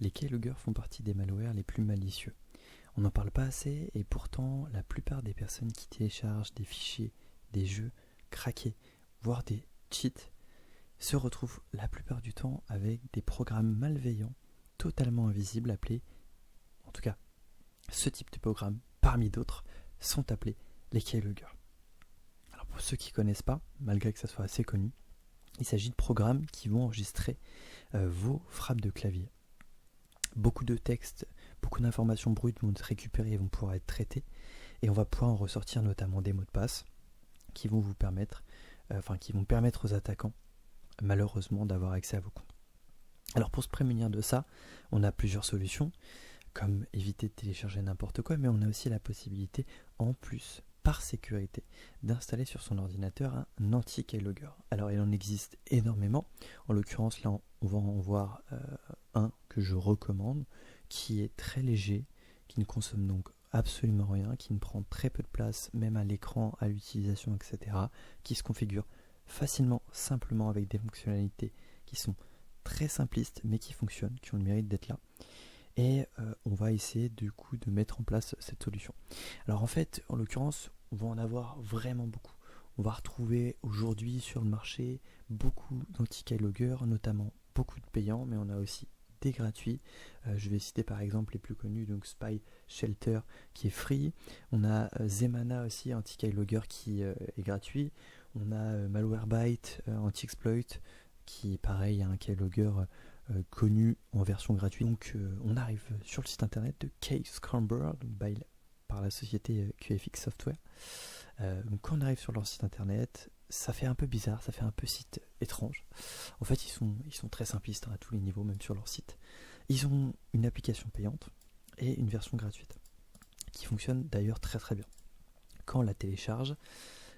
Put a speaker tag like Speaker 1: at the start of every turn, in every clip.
Speaker 1: Les keyloggers font partie des malwares les plus malicieux. On n'en parle pas assez et pourtant la plupart des personnes qui téléchargent des fichiers, des jeux craqués, voire des cheats, se retrouvent la plupart du temps avec des programmes malveillants totalement invisibles appelés, en tout cas ce type de programme parmi d'autres, sont appelés les keyloggers. Alors pour ceux qui ne connaissent pas, malgré que ça soit assez connu, il s'agit de programmes qui vont enregistrer vos frappes de clavier. Beaucoup de textes, beaucoup d'informations brutes vont être récupérées et vont pouvoir être traitées, et on va pouvoir en ressortir notamment des mots de passe qui vont vous permettre, qui vont permettre aux attaquants malheureusement d'avoir accès à vos comptes. Alors pour se prémunir de ça, on a plusieurs solutions, comme éviter de télécharger n'importe quoi, mais on a aussi la possibilité, en plus, par sécurité, d'installer sur son ordinateur un anti-keylogger. Alors il en existe énormément, en l'occurrence là on va en voir un que je recommande, qui est très léger, qui ne consomme donc absolument rien, qui ne prend très peu de place, même à l'écran, à l'utilisation, etc., qui se configure facilement, simplement avec des fonctionnalités qui sont très simplistes, mais qui fonctionnent, qui ont le mérite d'être là. Et on va essayer du coup de mettre en place cette solution. Alors en fait, en l'occurrence, on va en avoir vraiment beaucoup. On va retrouver aujourd'hui sur le marché beaucoup d'anti-keyloggers, notamment beaucoup de payants, mais on a aussi des gratuits. Je vais citer par exemple les plus connus, donc Spy Shelter qui est free. On a Zemana aussi, anti-keylogger qui est gratuit. On a Malwarebytes, anti-exploit, qui pareil, a un keylogger connu en version gratuite. Donc on arrive sur le site internet de Keyscrambler, par la société QFX Software. Donc quand on arrive sur leur site internet, ça fait un peu bizarre, ça fait un peu site étrange. En fait, ils sont très simplistes à tous les niveaux, même sur leur site. Ils ont une application payante et une version gratuite, qui fonctionne d'ailleurs très très bien. Quand on la télécharge,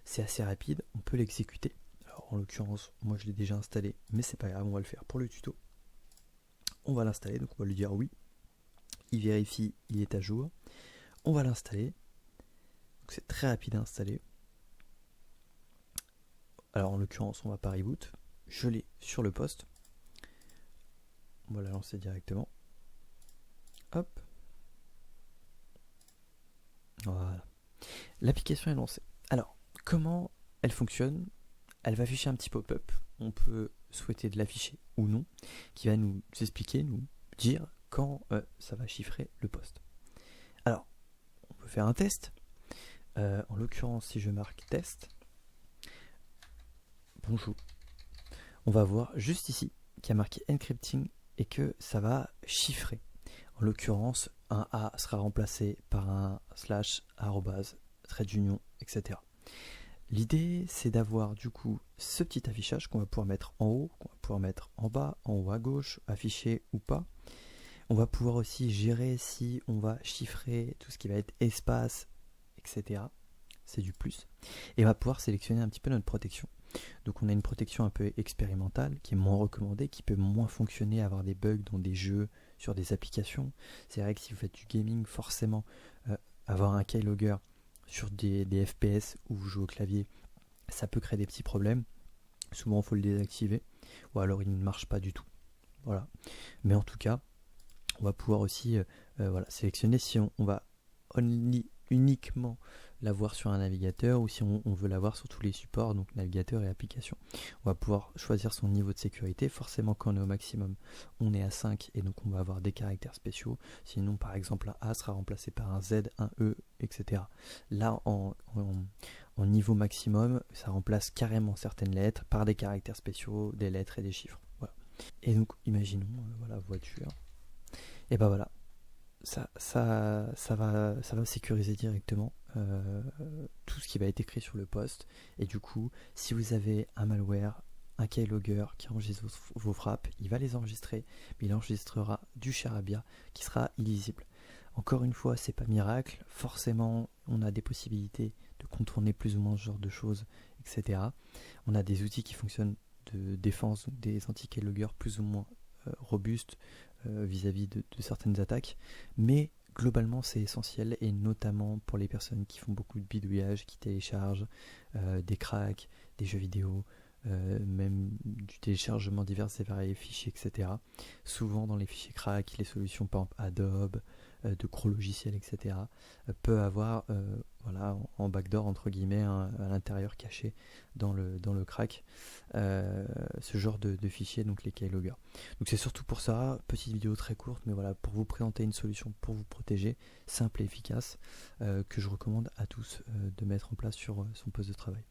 Speaker 1: c'est assez rapide, on peut l'exécuter. Alors, en l'occurrence, moi je l'ai déjà installé, mais c'est pas grave, on va le faire pour le tuto. On va l'installer, donc on va lui dire oui. Il vérifie, il est à jour. On va l'installer. C'est très rapide à installer. Alors en l'occurrence, on va pas reboot. Je l'ai sur le poste. On va la lancer directement. Hop. Voilà. L'application est lancée. Alors, comment elle fonctionne? Elle va afficher un petit pop-up. On peut souhaiter de l'afficher ou non, qui va nous expliquer, nous dire quand ça va chiffrer le poste. Alors, on peut faire un test. En l'occurrence, si je marque test, bonjour, on va voir juste ici qu'il y a marqué encrypting et que ça va chiffrer. En l'occurrence, un A sera remplacé par un slash, arrobase, trait d'union, etc. L'idée, c'est d'avoir du coup ce petit affichage qu'on va pouvoir mettre en haut, qu'on va pouvoir mettre en bas, en haut à gauche, affiché ou pas. On va pouvoir aussi gérer si on va chiffrer tout ce qui va être espace, etc. C'est du plus. Et on va pouvoir sélectionner un petit peu notre protection. Donc on a une protection un peu expérimentale qui est moins recommandée, qui peut moins fonctionner, avoir des bugs dans des jeux, sur des applications. C'est vrai que si vous faites du gaming, forcément, avoir un keylogger sur des FPS où vous jouez au clavier, ça peut créer des petits problèmes. Souvent il faut le désactiver, ou alors il ne marche pas du tout. Voilà. Mais en tout cas, on va pouvoir aussi sélectionner si on va uniquement l'avoir sur un navigateur ou si on veut l'avoir sur tous les supports, donc navigateur et application. On va pouvoir choisir son niveau de sécurité. Forcément, quand on est au maximum, on est à 5 et donc on va avoir des caractères spéciaux. Sinon, par exemple, un A sera remplacé par un Z, un E, etc. Là, en niveau maximum, ça remplace carrément certaines lettres par des caractères spéciaux, des lettres et des chiffres. Voilà. Et donc, imaginons, voiture. Et ben voilà. Ça va sécuriser directement tout ce qui va être écrit sur le poste. Et du coup, si vous avez un malware, un keylogger qui enregistre vos frappes, il va les enregistrer, mais il enregistrera du charabia qui sera illisible. Encore une fois, c'est pas miracle. Forcément, on a des possibilités de contourner plus ou moins ce genre de choses, etc. On a des outils qui fonctionnent de défense, donc des anti-keyloggers plus ou moins robustes vis-à-vis de certaines attaques, mais globalement c'est essentiel, et notamment pour les personnes qui font beaucoup de bidouillage, qui téléchargent des cracks, des jeux vidéo, même du téléchargement divers et variés fichiers, etc. Souvent dans les fichiers crack, les solutions par exemple Adobe, de gros logiciels, etc. Peut avoir en backdoor entre guillemets à l'intérieur caché dans le crack ce genre de fichiers, donc les keyloggers. Donc c'est surtout pour ça, petite vidéo très courte, mais voilà, pour vous présenter une solution pour vous protéger, simple et efficace, que je recommande à tous de mettre en place sur son poste de travail.